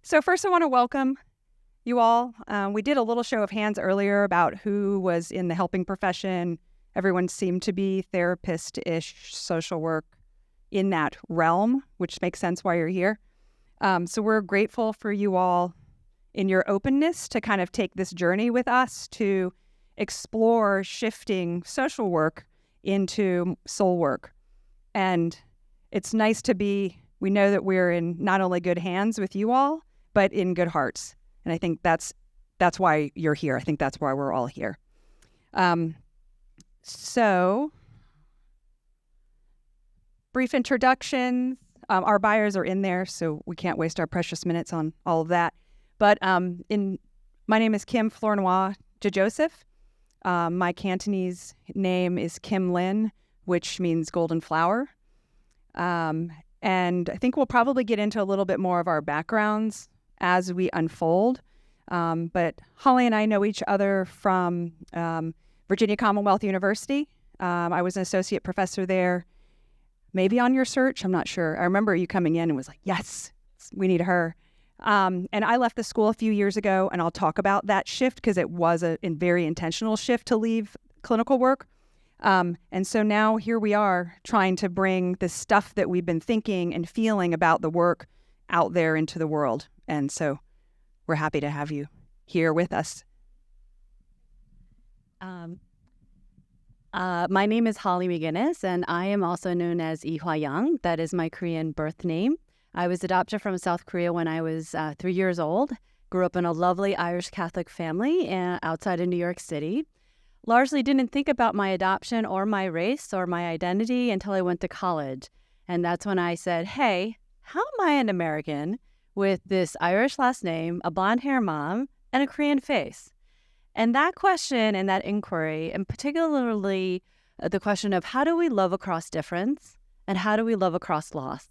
So first I want to welcome you all. We did a little show of hands earlier about who was in the helping profession. Everyone seemed to be therapist-ish, social work in that realm, which makes sense why you're here. So we're grateful for you all in your openness to kind of take this journey with us to explore shifting social work into soul work. And it's nice to we know that we're in not only good hands with you all, but in good hearts. And I think that's why you're here. I think that's why we're all here. So, brief introductions. Our buyers are in there, so we can't waste our precious minutes on all of that. But my name is Kim Flournoy Joseph. My Cantonese name is Kim Lin, which means golden flower. And I think we'll probably get into a little bit more of our backgrounds as we unfold. But Holly and I know each other from Virginia Commonwealth University. I was an associate professor there, maybe on your search, I'm not sure. I remember you coming in and was like, yes, we need her. And I left the school a few years ago, and I'll talk about that shift because it was a very intentional shift to leave clinical work. And so now here we are trying to bring the stuff that we've been thinking and feeling about the work out there into the world. And so we're happy to have you here with us. My name is Holly McGinnis, and I am also known as Lee Hwa Young. That is my Korean birth name. I was adopted from South Korea when I was 3 years old. Grew up in a lovely Irish Catholic family outside of New York City. Largely didn't think about my adoption or my race or my identity until I went to college. And that's when I said, hey, how am I an American with this Irish last name, a blonde hair mom, and a Korean face? And that question and that inquiry, and particularly the question of how do we love across difference and how do we love across loss,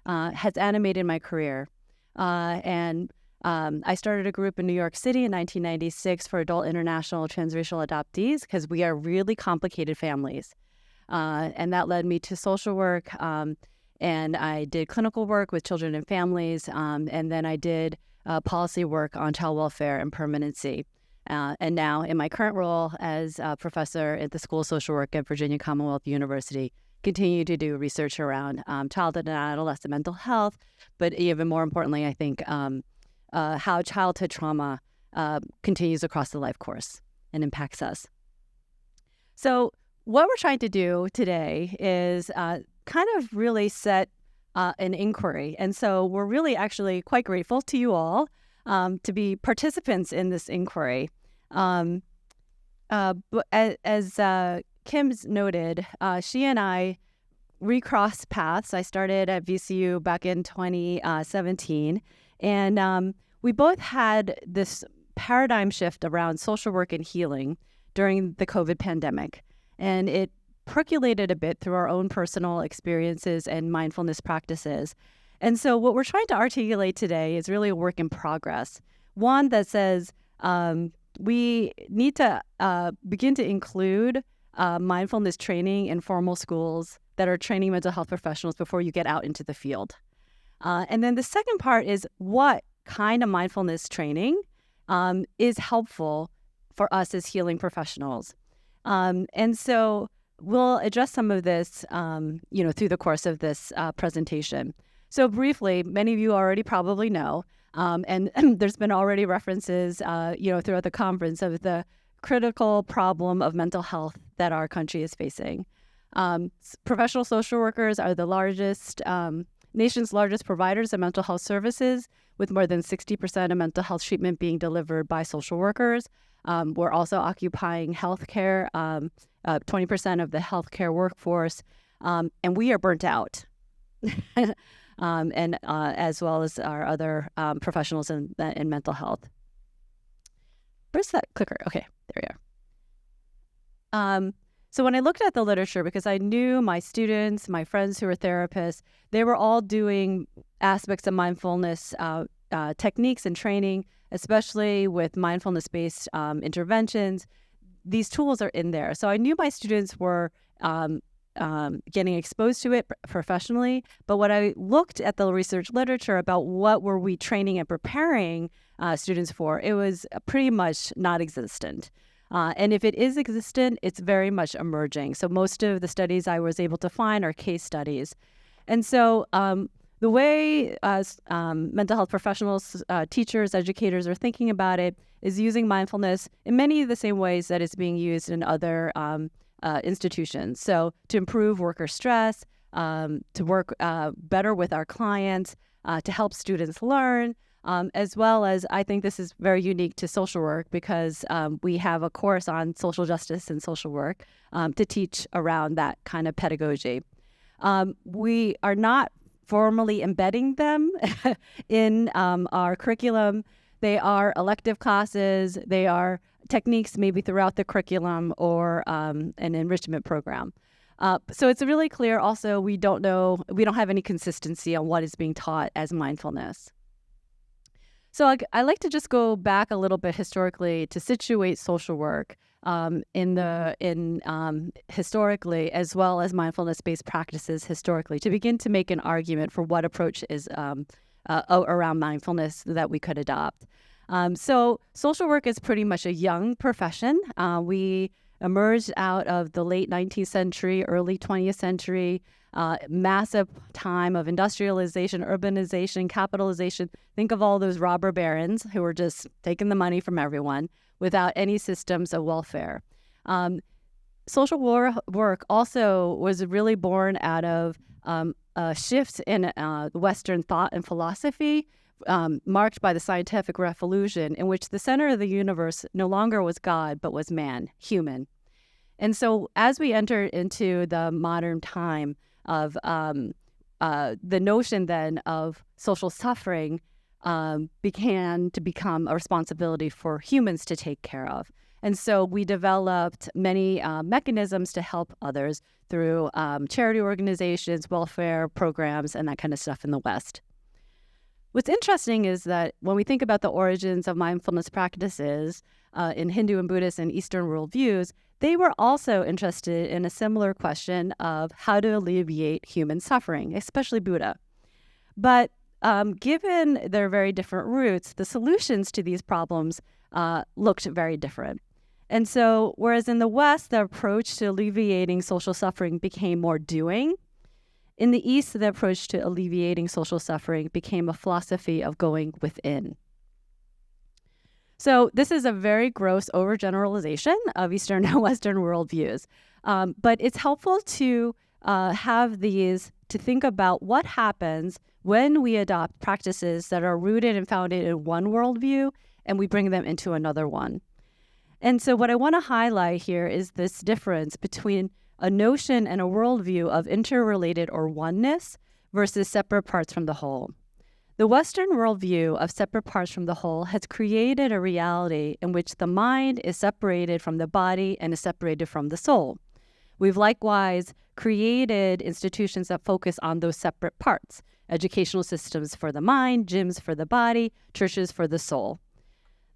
has animated my career. I started a group in New York City in 1996 for adult international transracial adoptees because we are really complicated families. And that led me to social work. And I did clinical work with children and families. And then I did policy work on child welfare and permanency. And now in my current role as a professor at the School of Social Work at Virginia Commonwealth University, continue to do research around childhood and adolescent mental health, but even more importantly, I think, how childhood trauma continues across the life course and impacts us. So what we're trying to do today is kind of really set an inquiry. And so we're really actually quite grateful to you all to be participants in this inquiry. But as Kim's noted, she and I recrossed paths. I started at VCU back in 2017, and we both had this paradigm shift around social work and healing during the COVID pandemic, and it percolated a bit through our own personal experiences and mindfulness practices. And so what we're trying to articulate today is really a work in progress. One that says we need to begin to include mindfulness training in formal schools that are training mental health professionals before you get out into the field. And then the second part is what kind of mindfulness training is helpful for us as healing professionals. And so we'll address some of this, through the course of this presentation. So briefly, many of you already probably know, and there's been already references, throughout the conference of the critical problem of mental health that our country is facing. Professional social workers are the nation's largest providers of mental health services, with more than 60% of mental health treatment being delivered by social workers. We're also occupying healthcare, 20% of the healthcare workforce, and we are burnt out. And as well as our other professionals in mental health. Where's that clicker? Okay, there we are. So when I looked at the literature, because I knew my students, my friends who were therapists, they were all doing aspects of mindfulness techniques and training, especially with mindfulness-based interventions. These tools are in there. So I knew my students were getting exposed to it professionally. But when I looked at the research literature about what were we training and preparing students for, it was pretty much non-existent. And if it is existent, it's very much emerging. So most of the studies I was able to find are case studies. And so the way mental health professionals, teachers, educators are thinking about it is using mindfulness in many of the same ways that it's being used in other institutions. So to improve worker stress, to work better with our clients, to help students learn, as well as I think this is very unique to social work because we have a course on social justice and social work to teach around that kind of pedagogy. We are not formally embedding them in our curriculum. They are elective classes. They are techniques maybe throughout the curriculum or an enrichment program. So it's really clear also we don't have any consistency on what is being taught as mindfulness. So I like to just go back a little bit historically to situate social work historically, as well as mindfulness-based practices historically, to begin to make an argument for what approach is around mindfulness that we could adopt. So social work is pretty much a young profession. We emerged out of the late 19th century, early 20th century, massive time of industrialization, urbanization, capitalization. Think of all those robber barons who were just taking the money from everyone without any systems of welfare. Social work also was really born out of a shift in Western thought and philosophy, marked by the scientific revolution, in which the center of the universe no longer was God, but was man, human. And so as we enter into the modern time of the notion then of social suffering began to become a responsibility for humans to take care of. And so we developed many mechanisms to help others through charity organizations, welfare programs, and that kind of stuff in the West. What's interesting is that when we think about the origins of mindfulness practices in Hindu and Buddhist and Eastern worldviews, they were also interested in a similar question of how to alleviate human suffering, especially Buddha. But given their very different roots, the solutions to these problems looked very different. And so, whereas in the West, the approach to alleviating social suffering became more doing, in the East, the approach to alleviating social suffering became a philosophy of going within. So this is a very gross overgeneralization of Eastern and Western worldviews. But it's helpful to have these to think about what happens when we adopt practices that are rooted and founded in one worldview and we bring them into another one. And so what I want to highlight here is this difference between a notion and a worldview of interrelated or oneness versus separate parts from the whole. The Western worldview of separate parts from the whole has created a reality in which the mind is separated from the body and is separated from the soul. We've likewise created institutions that focus on those separate parts, educational systems for the mind, gyms for the body, churches for the soul.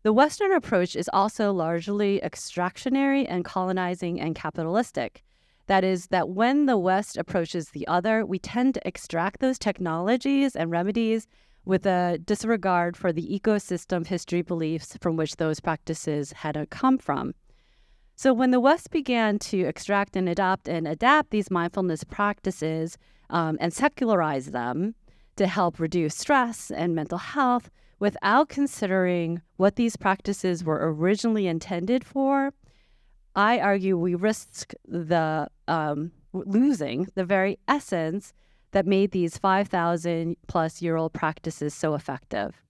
The Western approach is also largely extractionary and colonizing and capitalistic. That is, that when the West approaches the other, we tend to extract those technologies and remedies with a disregard for the ecosystem history beliefs from which those practices had come from. So when the West began to extract and adopt and adapt these mindfulness practices and secularize them to help reduce stress and mental health without considering what these practices were originally intended for, I argue we risk the losing the very essence that made these 5,000 plus year old practices so effective.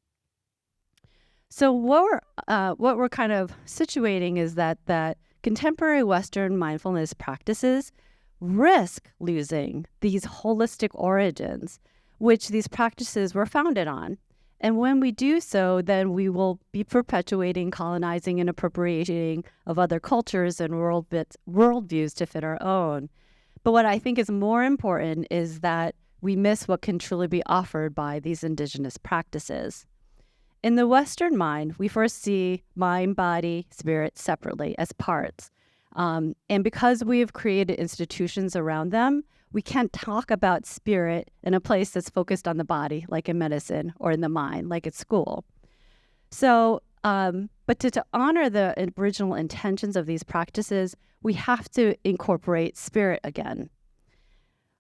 So what we're kind of situating is that contemporary Western mindfulness practices risk losing these holistic origins, which these practices were founded on. And when we do so, then we will be perpetuating, colonizing, and appropriating of other cultures and worldviews to fit our own. But what I think is more important is that we miss what can truly be offered by these indigenous practices. In the Western mind, we first see mind, body, spirit separately as parts. And because we've created institutions around them, we can't talk about spirit in a place that's focused on the body, like in medicine, or in the mind, like at school. So, but to honor the original intentions of these practices, we have to incorporate spirit again.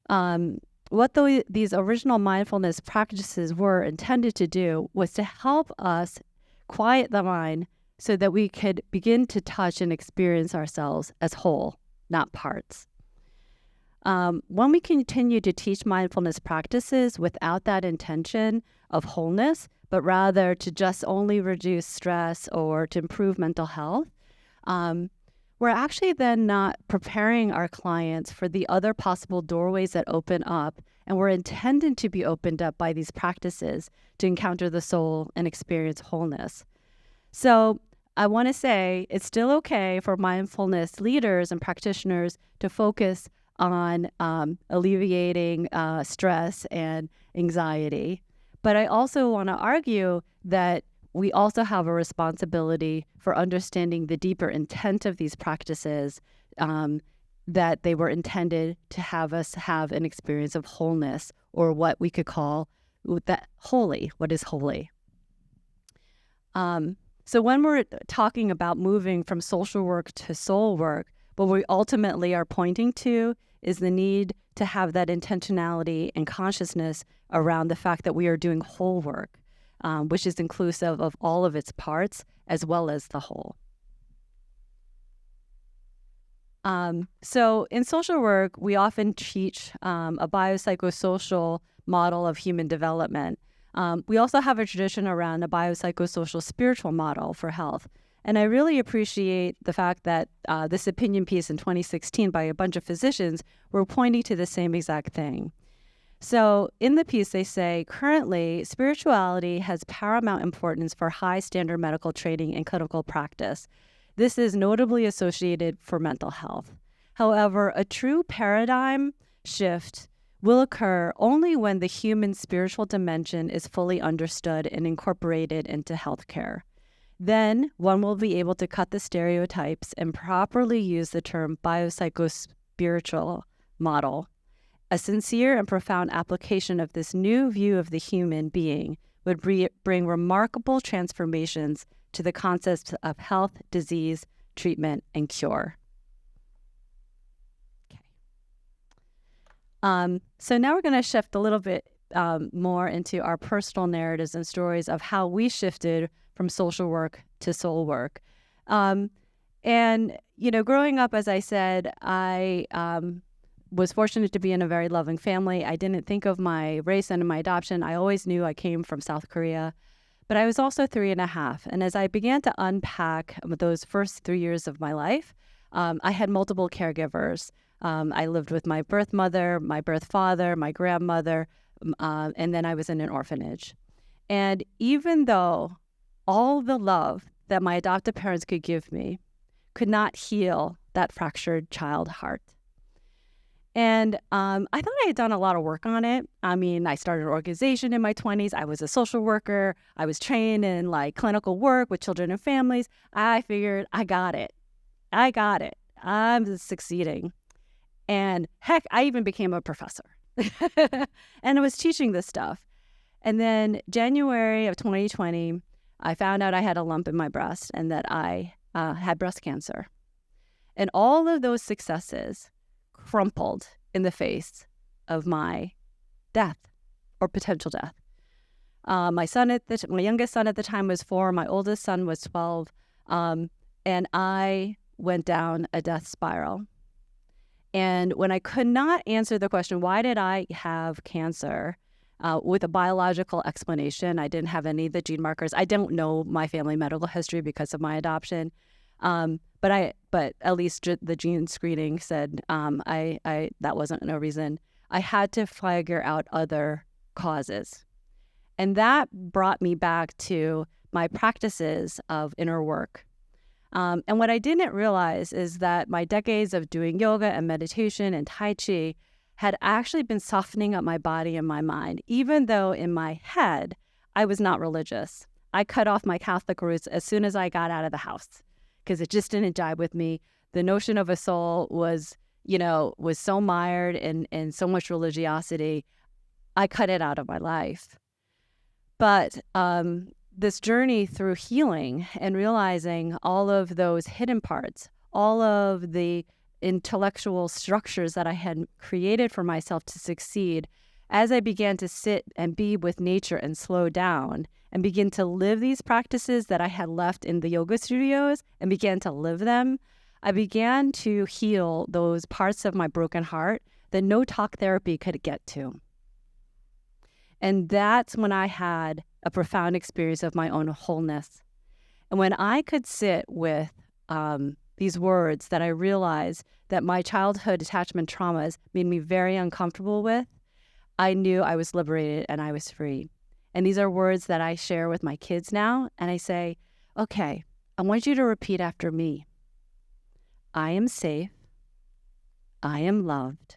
What these original mindfulness practices were intended to do was to help us quiet the mind so that we could begin to touch and experience ourselves as whole, not parts. When we continue to teach mindfulness practices without that intention of wholeness, but rather to just only reduce stress or to improve mental health, we're actually then not preparing our clients for the other possible doorways that open up, and we're intended to be opened up by these practices to encounter the soul and experience wholeness. So I want to say it's still okay for mindfulness leaders and practitioners to focus on alleviating stress and anxiety. But I also want to argue that we also have a responsibility for understanding the deeper intent of these practices, that they were intended to have us have an experience of wholeness, or what we could call that holy, what is holy. So when we're talking about moving from social work to soul work, what we ultimately are pointing to is the need to have that intentionality and consciousness around the fact that we are doing whole work, which is inclusive of all of its parts as well as the whole. So in social work, we often teach a biopsychosocial model of human development. We also have a tradition around a biopsychosocial spiritual model for health. And I really appreciate the fact that this opinion piece in 2016 by a bunch of physicians were pointing to the same exact thing. So in the piece, they say, currently, spirituality has paramount importance for high standard medical training and clinical practice. This is notably associated for mental health. However, a true paradigm shift will occur only when the human spiritual dimension is fully understood and incorporated into healthcare. Then one will be able to cut the stereotypes and properly use the term biopsychospiritual model. A sincere and profound application of this new view of the human being would bring remarkable transformations to the concepts of health, disease, treatment, and cure. Okay. So now we're going to shift a little bit more into our personal narratives and stories of how we shifted from social work to soul work. And, you know, growing up, as I said, I was fortunate to be in a very loving family. I didn't think of my race and my adoption. I always knew I came from South Korea, but I was also 3.5. And as I began to unpack those first 3 years of my life, I had multiple caregivers. I lived with my birth mother, my birth father, my grandmother, and then I was in an orphanage. And even though all the love that my adoptive parents could give me could not heal that fractured child heart. And I thought I had done a lot of work on it. I mean, I started an organization in my 20s. I was a social worker. I was trained in like clinical work with children and families. I figured I got it. I'm succeeding. And heck, I even became a professor and I was teaching this stuff. And then January of 2020, I found out I had a lump in my breast and that I had breast cancer. And all of those successes crumpled in the face of my death or potential death. My youngest son at the time was 4. My oldest son was 12. And I went down a death spiral. And when I could not answer the question, why did I have cancer, with a biological explanation, I didn't have any of the gene markers. I don't know my family medical history because of my adoption. But at least the gene screening said that wasn't no reason. I had to figure out other causes. And that brought me back to my practices of inner work. And what I didn't realize is that my decades of doing yoga and meditation and Tai Chi had actually been softening up my body and my mind, even though in my head, I was not religious. I cut off my Catholic roots as soon as I got out of the house because it just didn't jibe with me. the notion of a soul was so mired in so much religiosity. I cut it out of my life. But this journey through healing and realizing all of those hidden parts, all of the intellectual structures that I had created for myself to succeed, as I began to sit and be with nature and slow down and begin to live these practices that I had left in the yoga studios and began to live them, I began to heal those parts of my broken heart that no talk therapy could get to. And that's when I had a profound experience of my own wholeness. And when I could sit with these words that I realized that my childhood attachment traumas made me very uncomfortable with, I knew I was liberated and I was free. And these are words that I share with my kids now. And I say, okay, I want you to repeat after me. I am safe. I am loved.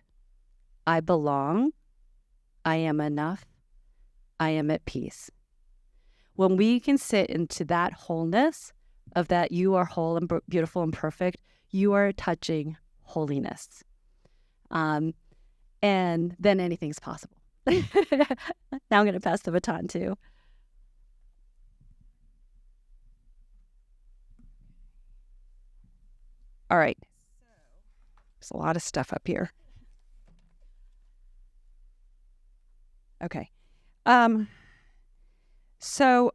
I belong. I am enough. I am at peace. When we can sit into that wholeness of that you are whole and beautiful and perfect, you are touching holiness. And then anything's possible. Now I'm going to pass the baton to. All right. There's a lot of stuff up here. Okay. So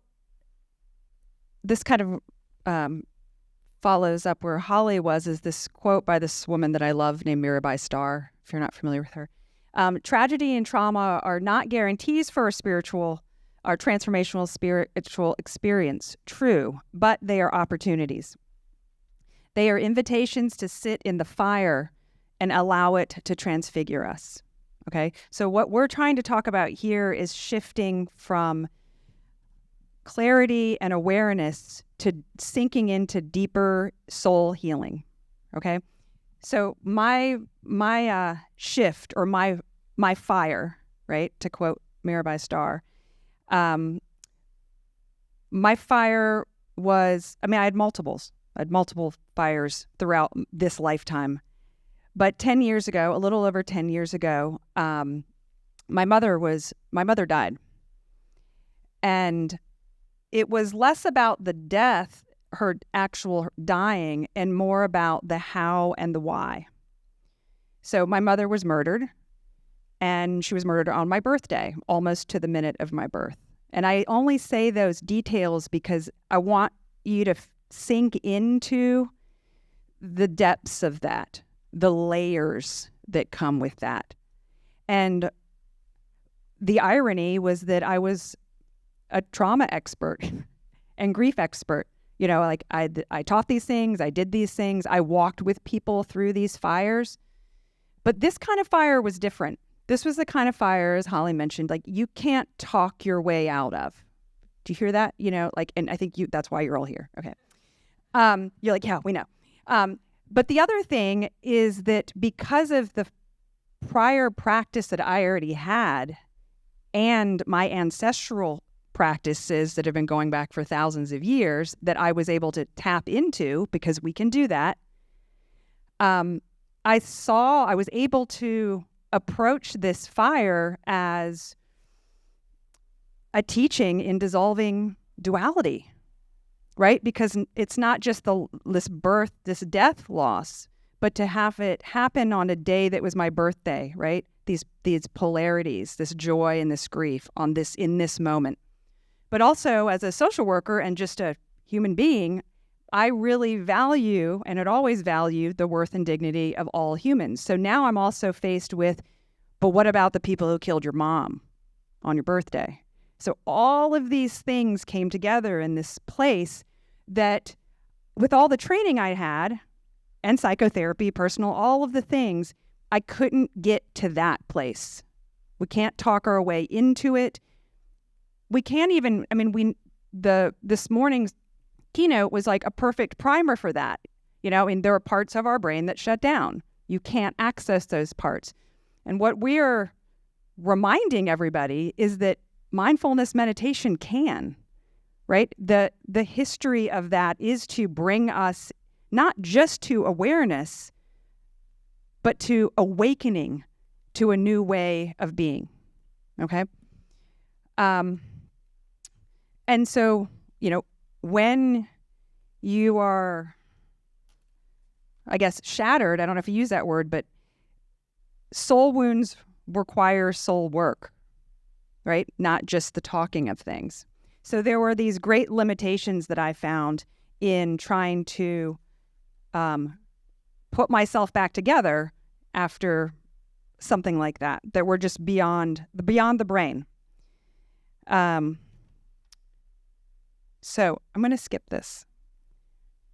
this kind of follows up where Holly is this quote by this woman that I love named Mirabai Starr, if you're not familiar with her. Tragedy and trauma are not guarantees for a spiritual or transformational spiritual experience, true, but they are opportunities. They are invitations to sit in the fire and allow it to transfigure us. Okay, so what we're trying to talk about here is shifting from clarity and awareness to sinking into deeper soul healing. Okay, so my shift or my fire, right? To quote Mirabai Starr, my fire was. I mean, I had multiple fires throughout this lifetime. But 10 years ago, a little over 10 years ago, my mother died. And it was less about the death, her actual dying, and more about the how and the why. So my mother was murdered, and she was murdered on my birthday, almost to the minute of my birth. And I only say those details because I want you to sink into the depths of that, the layers that come with that. And the irony was that I was a trauma expert and grief expert. You know, like I taught these things, I did these things, I walked with people through these fires. But this kind of fire was different. This was the kind of fire, as Holly mentioned, like you can't talk your way out of. Do you hear that? You know, like, and I think that's why you're all here. Okay. You're like, yeah, we know. But the other thing is that because of the prior practice that I already had and my ancestral practices that have been going back for thousands of years that I was able to tap into, because we can do that, I was able to approach this fire as a teaching in dissolving duality. Right? Because it's not just this death loss, but to have it happen on a day that was my birthday, right? These polarities, this joy and this grief in this moment. But also as a social worker and just a human being, I really value, and had always valued, the worth and dignity of all humans. So now I'm also faced with, but what about the people who killed your mom on your birthday? So all of these things came together in this place that, with all the training I had, and psychotherapy, personal, all of the things, I couldn't get to that place. We can't talk our way into it. We can't even, this morning's keynote was like a perfect primer for that. You know, and there are parts of our brain that shut down. You can't access those parts. And what we're reminding everybody is that mindfulness meditation can, right? The history of that is to bring us not just to awareness, but to awakening to a new way of being. Okay? And so, when you are, I guess, shattered, I don't know if you use that word, but soul wounds require soul work, right? Not just the talking of things. So there were these great limitations that I found in trying to put myself back together after something like that were just beyond the brain. So I'm going to skip this.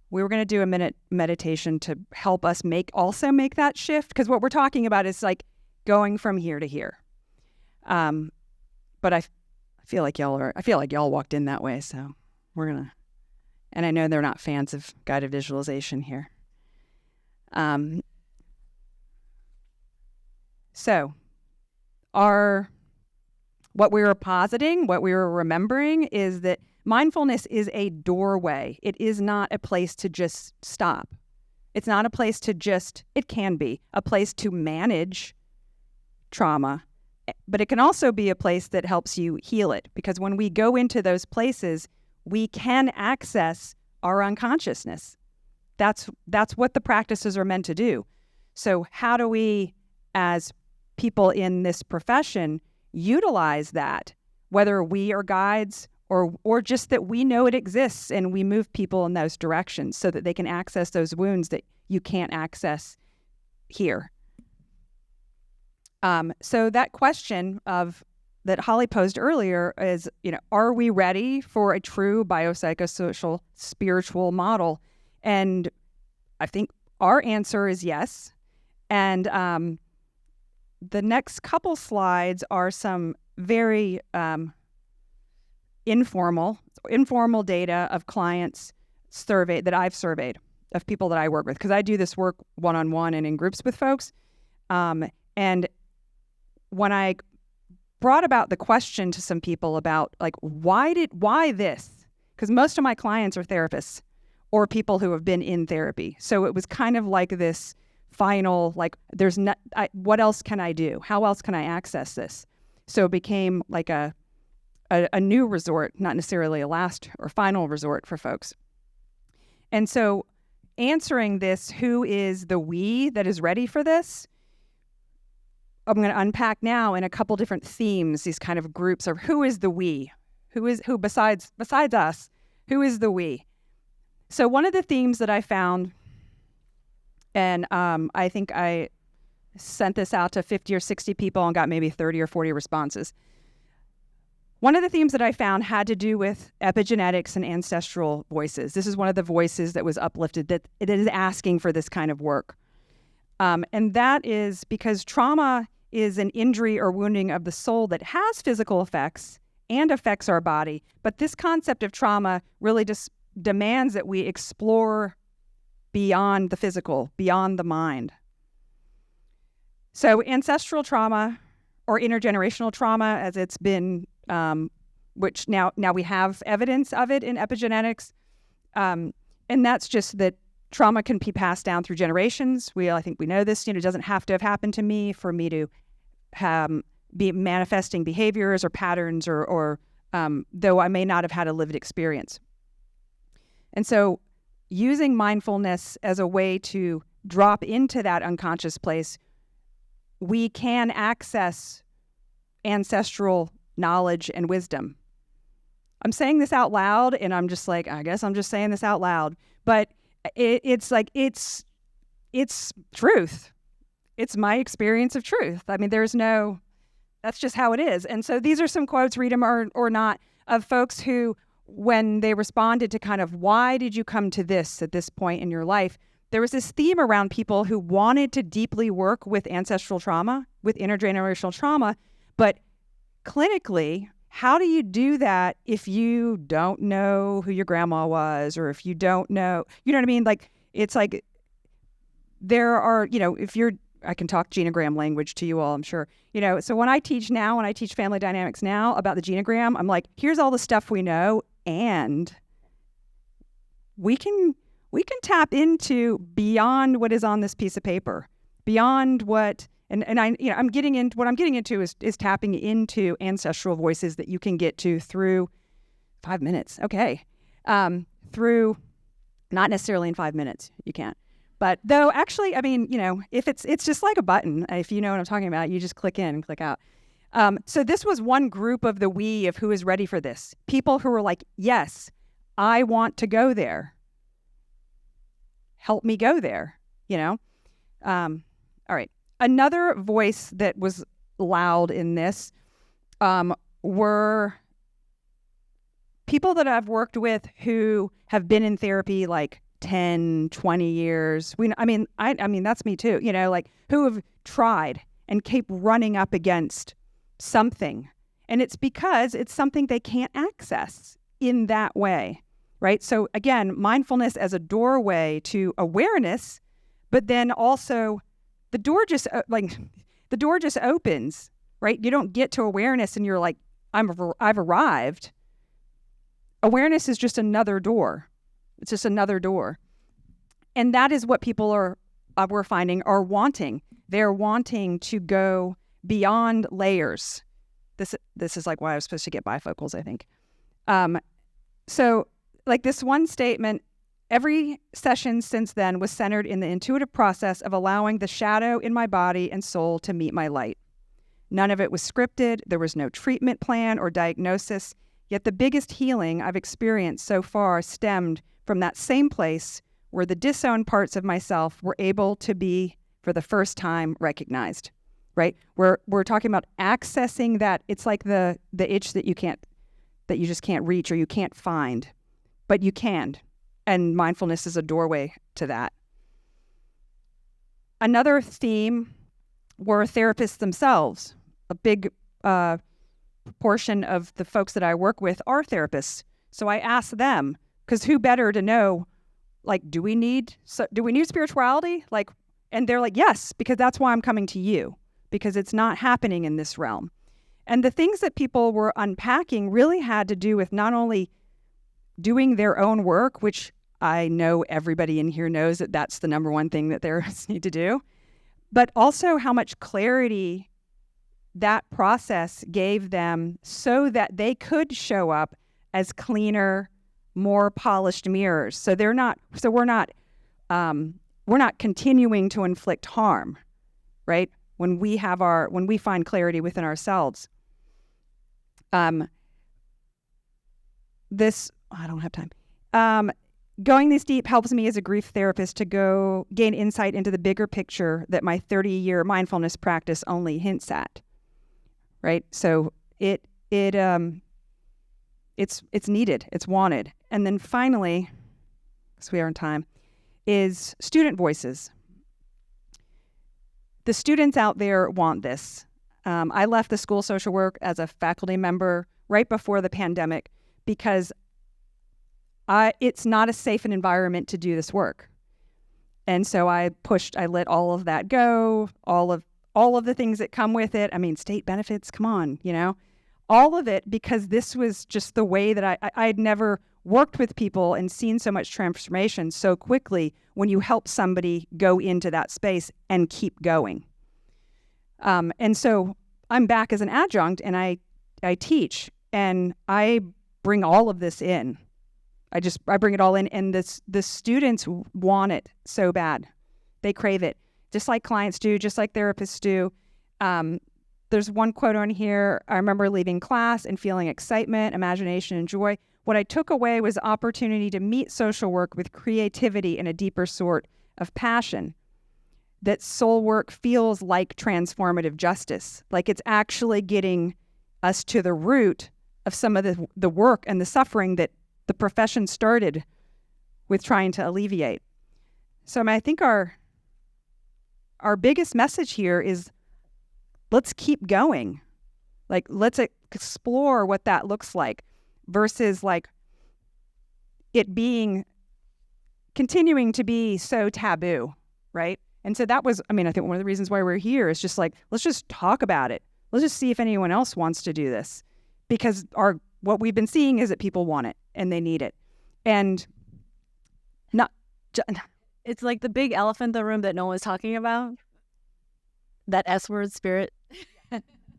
We were going to do a minute meditation to help us make that shift, because what we're talking about is like going from here to here. But I feel like y'all walked in that way, so we're gonna. And I know they're not fans of guided visualization here. So what we were positing, what we were remembering is that mindfulness is a doorway. It is not a place to just stop. It's not a place to it can be a place to manage trauma, but it can also be a place that helps you heal it. Because when we go into those places, we can access our unconsciousness. That's what the practices are meant to do. So how do we, as people in this profession, utilize that, whether we are guides or just that we know it exists and we move people in those directions so that they can access those wounds that you can't access here. So that question that Holly posed earlier is, are we ready for a true biopsychosocial spiritual model? And I think our answer is yes. And the next couple slides are some very informal data of clients that I've surveyed, of people that I work with, because I do this work one-on-one and in groups with folks. And when I brought about the question to some people about why this? Because most of my clients are therapists or people who have been in therapy. So it was kind of like this final, what else can I do? How else can I access this? So it became like a new resort, not necessarily a last or final resort for folks. And so answering this, who is the we that is ready for this? I'm going to unpack now in a couple different themes, these kind of groups of who is the we? Who besides us, who is the we? So one of the themes that I found, and I think I sent this out to 50 or 60 people and got maybe 30 or 40 responses. One of the themes that I found had to do with epigenetics and ancestral voices. This is one of the voices that was uplifted, that it is asking for this kind of work. And that is because trauma is an injury or wounding of the soul that has physical effects and affects our body. But this concept of trauma really just demands that we explore beyond the physical, beyond the mind. So ancestral trauma or intergenerational trauma, as it's been, which now we have evidence of it in epigenetics. And that's just that trauma can be passed down through generations. I think we know this. It doesn't have to have happened to me for me to be manifesting behaviors or patterns, or though I may not have had a lived experience. And so using mindfulness as a way to drop into that unconscious place, we can access ancestral knowledge and wisdom. I'm saying this out loud, and I'm just like, I guess I'm just saying this out loud, but it's truth. It's my experience of truth. I mean, that's just how it is. And so these are some quotes, read them or not, of folks who, when they responded to kind of why did you come to this at this point in your life, there was this theme around people who wanted to deeply work with ancestral trauma, with intergenerational trauma, but clinically, how do you do that if you don't know who your grandma was, or if you don't know, you know what I mean? Like, it's like there are, I can talk genogram language to you all, I'm sure. So when I teach family dynamics now about the genogram, I'm like, here's all the stuff we know, and we can we can tap into beyond what is on this piece of paper, beyond what, and I, you know, I'm getting into is tapping into ancestral voices that you can get to through 5 minutes. Okay. Through, not necessarily in 5 minutes, you can't. But though actually, I mean, you know, if it's just like a button, if you know what I'm talking about, you just click in and click out. So this was one group of the we of who is ready for this. People who were like, yes, I want to go there. Help me go there, you know? All right. Another voice that was loud in this were people that I've worked with who have been in therapy like 10, 20 years. I mean, that's me too, you know, like who have tried and keep running up against something. And it's because it's something they can't access in that way, right? So again, mindfulness as a doorway to awareness, but then also the door just opens, right? You don't get to awareness and you're like, I've arrived. Awareness is just another door. It's just another door. And that is what people we're finding are wanting. They're wanting to go beyond layers. This is like why I was supposed to get bifocals, I think. So like this one statement, every session since then was centered in the intuitive process of allowing the shadow in my body and soul to meet my light. None of it was scripted. There was no treatment plan or diagnosis. Yet the biggest healing I've experienced so far stemmed from that same place where the disowned parts of myself were able to be, for the first time, recognized, right? We're talking about accessing that. It's like the itch that you just can't reach or you can't find, but you can. And mindfulness is a doorway to that. Another theme were therapists themselves. A big portion of the folks that I work with are therapists. So I asked them, because who better to know, like, do we need spirituality? Like, and they're like, yes, because that's why I'm coming to you, because it's not happening in this realm. And the things that people were unpacking really had to do with not only doing their own work, which I know everybody in here knows that that's the number one thing that therapists need to do, but also how much clarity that process gave them so that they could show up as cleaner, more polished mirrors. So we're not continuing to inflict harm, right? When we find clarity within ourselves. I don't have time. Going this deep helps me as a grief therapist to go gain insight into the bigger picture that my 30-year mindfulness practice only hints at. Right? So it's needed, it's wanted. And then finally, because we are on time, is student voices. The students out there want this. I left the school social work as a faculty member right before the pandemic because it's not a safe an environment to do this work. And so I let all of that go, all of the things that come with it. I mean, state benefits, come on, you know, all of it, because this was just the way that I had never worked with people and seen so much transformation so quickly when you help somebody go into that space and keep going. And so I'm back as an adjunct and I teach and I bring all of this in. I bring it all in, and the students want it so bad. They crave it, just like clients do, just like therapists do. There's one quote on here. I remember leaving class and feeling excitement, imagination, and joy. What I took away was the opportunity to meet social work with creativity and a deeper sort of passion. That soul work feels like transformative justice, like it's actually getting us to the root of some of the work and the suffering that the profession started with trying to alleviate. So I think our biggest message here is let's keep going. Like, let's explore what that looks like versus like it continuing to be so taboo, right? And so that was, I think one of the reasons why we're here is just like, let's just talk about it. Let's just see if anyone else wants to do this, because what we've been seeing is that people want it and they need it. And not It's like the big elephant in the room that no one's talking about. That S word, spirit.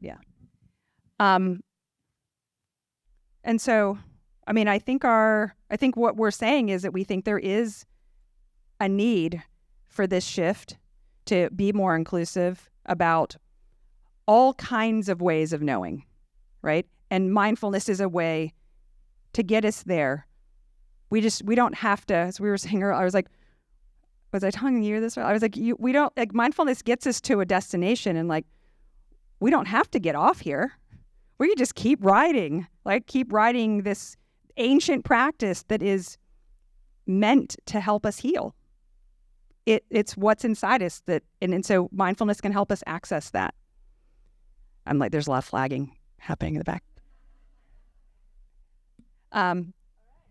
Yeah. And so, I mean, I think what we're saying is that we think there is a need for this shift to be more inclusive about all kinds of ways of knowing, right? And mindfulness is a way to get us there. We don't have to, as we were saying earlier, I was like, was I telling you this? I was like, we don't, like, mindfulness gets us to a destination, and like, we don't have to get off here. We can just keep riding this ancient practice that is meant to help us heal. It's what's inside us and so mindfulness can help us access that. I'm like, there's a lot of flagging happening in the back.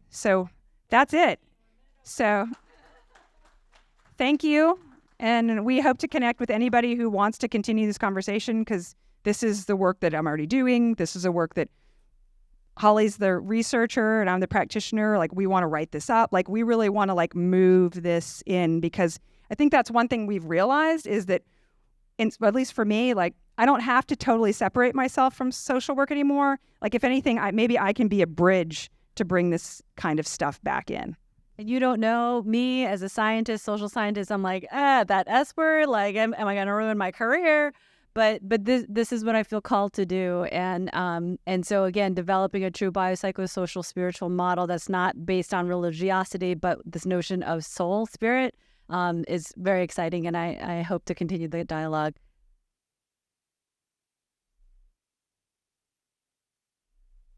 So that's it. So thank you. And we hope to connect with anybody who wants to continue this conversation, because this is the work that I'm already doing. This is a work that Holly's the researcher and I'm the practitioner. Like, we want to write this up. Like, we really want to like move this in, because I think that's one thing we've realized is that, at least for me, like, I don't have to totally separate myself from social work anymore. Like, if anything, maybe I can be a bridge to bring this kind of stuff back in. And you don't know me as a scientist, social scientist. I'm like, that S word. Like, am I going to ruin my career? But this is what I feel called to do. And so again, developing a true biopsychosocial spiritual model that's not based on religiosity, but this notion of soul, spirit, is very exciting. And I hope to continue the dialogue.